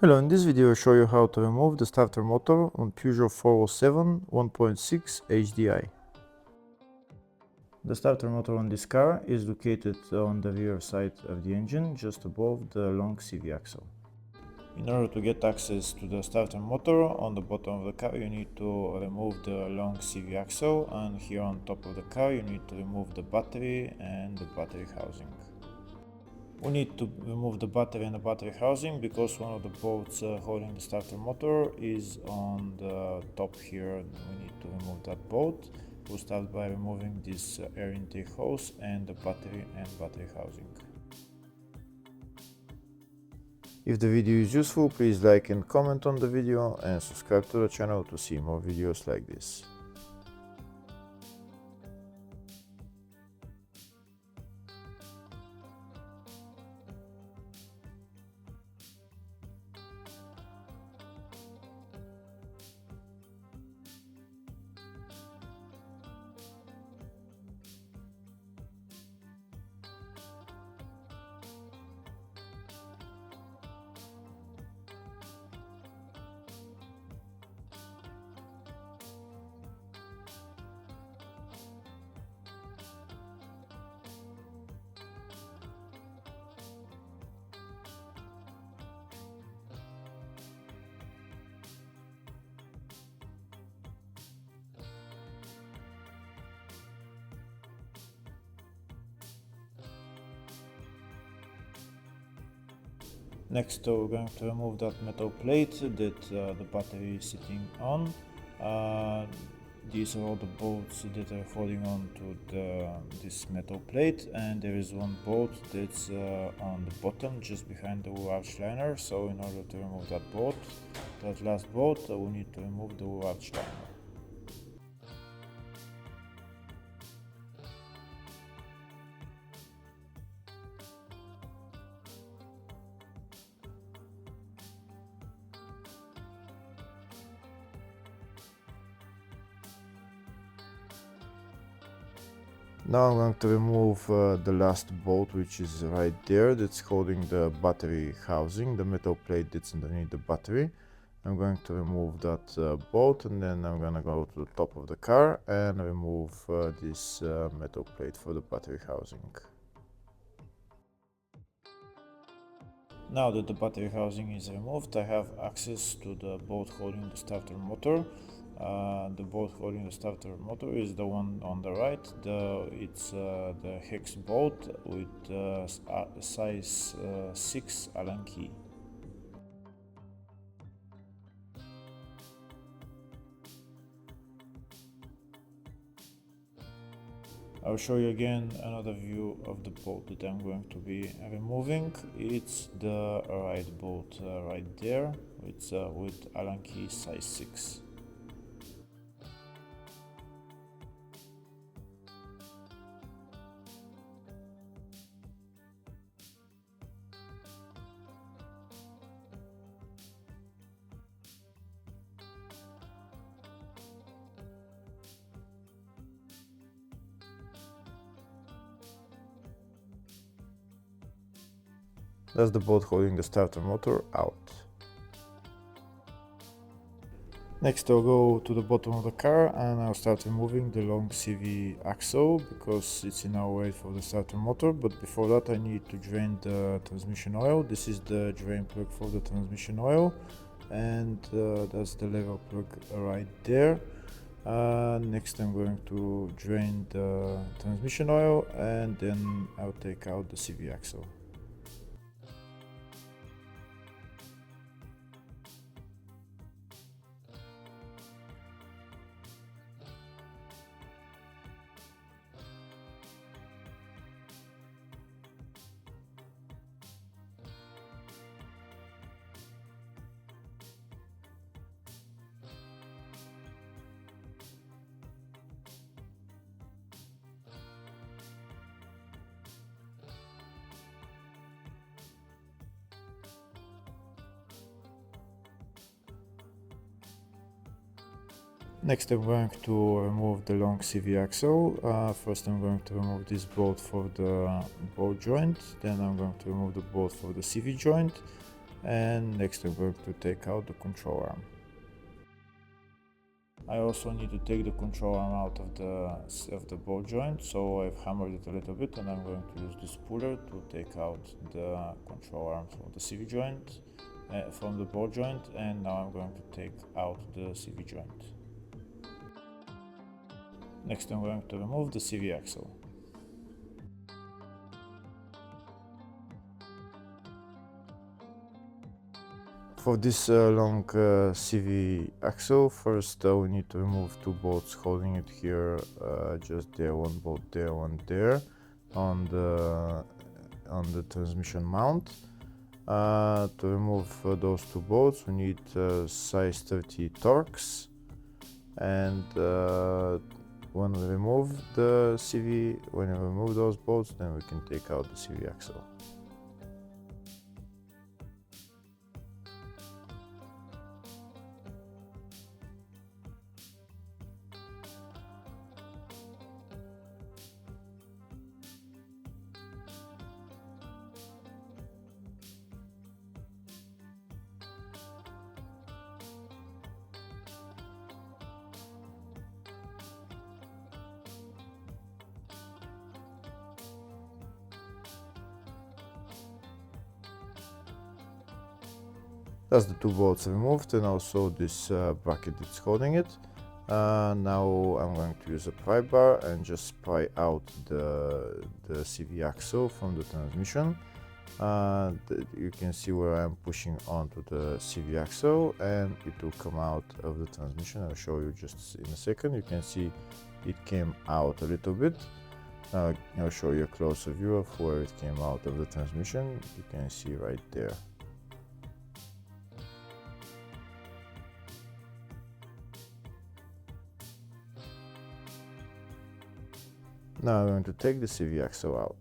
Hello, in this video I'll show you how to remove the starter motor on Peugeot 407 1.6 HDI. The starter motor on this car is located on the rear side of the engine, just above the long CV axle. In order to get access to the starter motor on the bottom of the car, you need to remove the long CV axle, and here on top of the car you need to remove the battery and the battery housing. We need to remove the battery and the battery housing because one of the bolts holding the starter motor is on the top here. We need to remove that bolt. We'll start by removing this air intake hose and the battery housing. If the video is useful, please like and comment on the video and subscribe to the channel to see more videos like this. Next, we're going to remove that metal plate that the battery is sitting on. These are all the bolts that are holding on to this metal plate, and there is one bolt that's on the bottom just behind the arch liner. So in order to remove that last bolt, we need to remove the arch liner. Now I'm going to remove the last bolt, which is right there, that's holding the battery housing, the metal plate that's underneath the battery. I'm going to remove that bolt, and then I'm going to go to the top of the car and remove this metal plate for the battery housing. Now that the battery housing is removed, I have access to the bolt holding the starter motor. The bolt holding the starter motor is the one on the right. It's the hex bolt with size 6 Allen key. I'll show you again another view of the bolt that I'm going to be removing. It's the right bolt right there. It's with Allen key size 6. That's the bolt holding the starter motor out. Next, I'll go to the bottom of the car and I'll start removing the long CV axle because it's in our way for the starter motor. But before that, I need to drain the transmission oil. This is the drain plug for the transmission oil, and that's the lever plug right there. Next, I'm going to drain the transmission oil, and then I'll take out the CV axle. Next, I'm going to remove the long CV axle. First, I'm going to remove this bolt for the bolt joint. Then I'm going to remove the bolt for the CV joint. And next I'm going to take out the control arm. I also need to take the control arm out of the ball joint, so I've hammered it a little bit, and I'm going to use this puller to take out the control arm from the CV joint, from the ball joint, and now I'm going to take out the CV joint. Next I'm going to remove the CV axle. For this long CV axle, first we need to remove two bolts holding it here, just there, one bolt there, one there, on the transmission mount. To remove those two bolts, we need size 30 Torx, and when we remove those bolts, then we can take out the CV axle. That's the two bolts removed, and also this bracket that's holding it. Now I'm going to use a pry bar and just pry out the CV axle from the transmission. You can see where I'm pushing onto the CV axle, and it will come out of the transmission. I'll show you just in a second. You can see it came out a little bit. Now I'll show you a closer view of where it came out of the transmission. You can see right there. Now I'm going to take the CV axle out.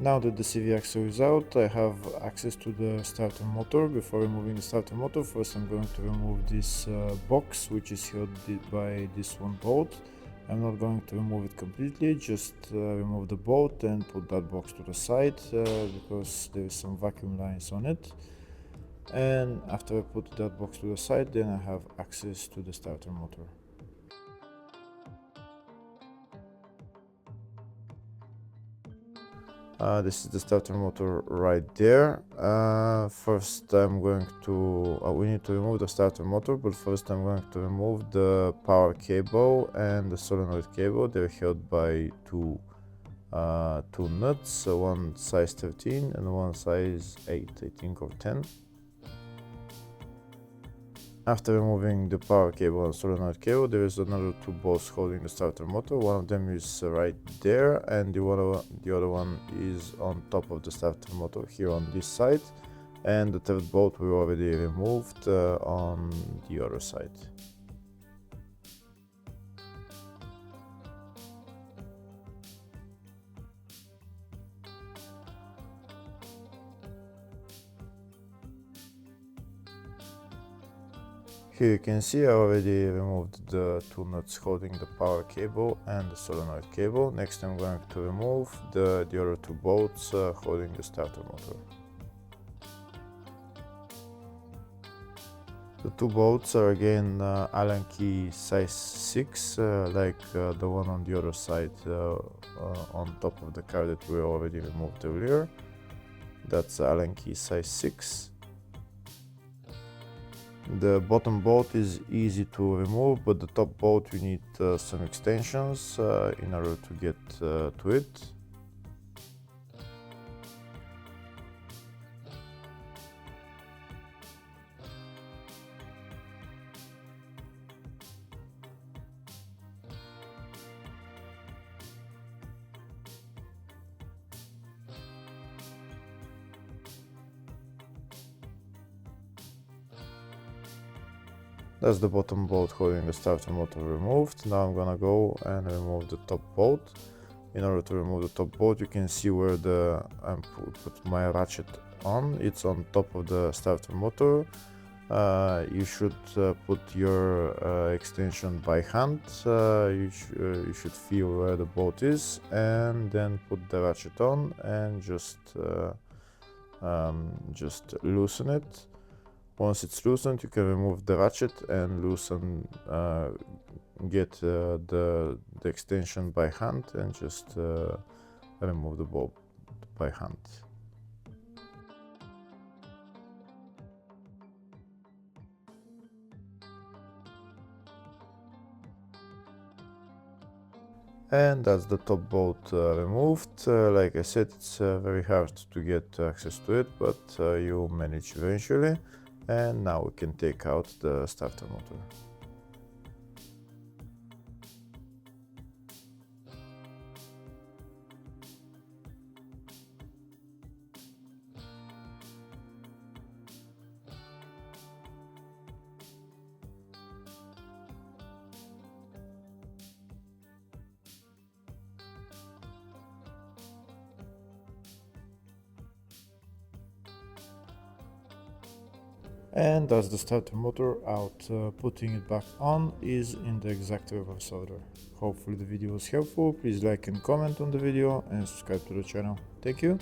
Now that the CV axle is out, I have access to the starter motor. Before removing the starter motor, first I'm going to remove this box, which is held by this one bolt. I'm not going to remove it completely, just remove the bolt and put that box to the side because there is some vacuum lines on it. And after I put that box to the side, then I have access to the starter motor. This is the starter motor right there. First I'm going to, we need to remove the starter motor, but first I'm going to remove the power cable and the solenoid cable. They're held by two nuts, one size 13 and one size 8, I think, or 10. After removing the power cable and solenoid cable, there is another two bolts holding the starter motor. One of them is right there, and the other one is on top of the starter motor here on this side. And the third bolt we already removed on the other side. Here you can see I already removed the two nuts holding the power cable and the solenoid cable. Next I'm going to remove the other two bolts holding the starter motor. The two bolts are again Allen key size 6, like the one on the other side on top of the car that we already removed earlier. That's Allen key size 6. The bottom bolt is easy to remove, but the top bolt you need some extensions in order to get to it. That's the bottom bolt holding the starter motor removed. Now I'm gonna go and remove the top bolt. In order to remove the top bolt, you can see where I put my ratchet on. It's on top of the starter motor. You should put your extension by hand. You should feel where the bolt is and then put the ratchet on and just loosen it. Once it's loosened, you can remove the ratchet and loosen, get the extension by hand and just remove the bolt by hand. And that's the top bolt removed. Like I said, it's very hard to get access to it, but you'll manage eventually. And now we can take out the starter motor. And as the starter motor out, putting it back on is in the exact reverse order. Hopefully the video was helpful. Please like and comment on the video and subscribe to the channel. Thank you.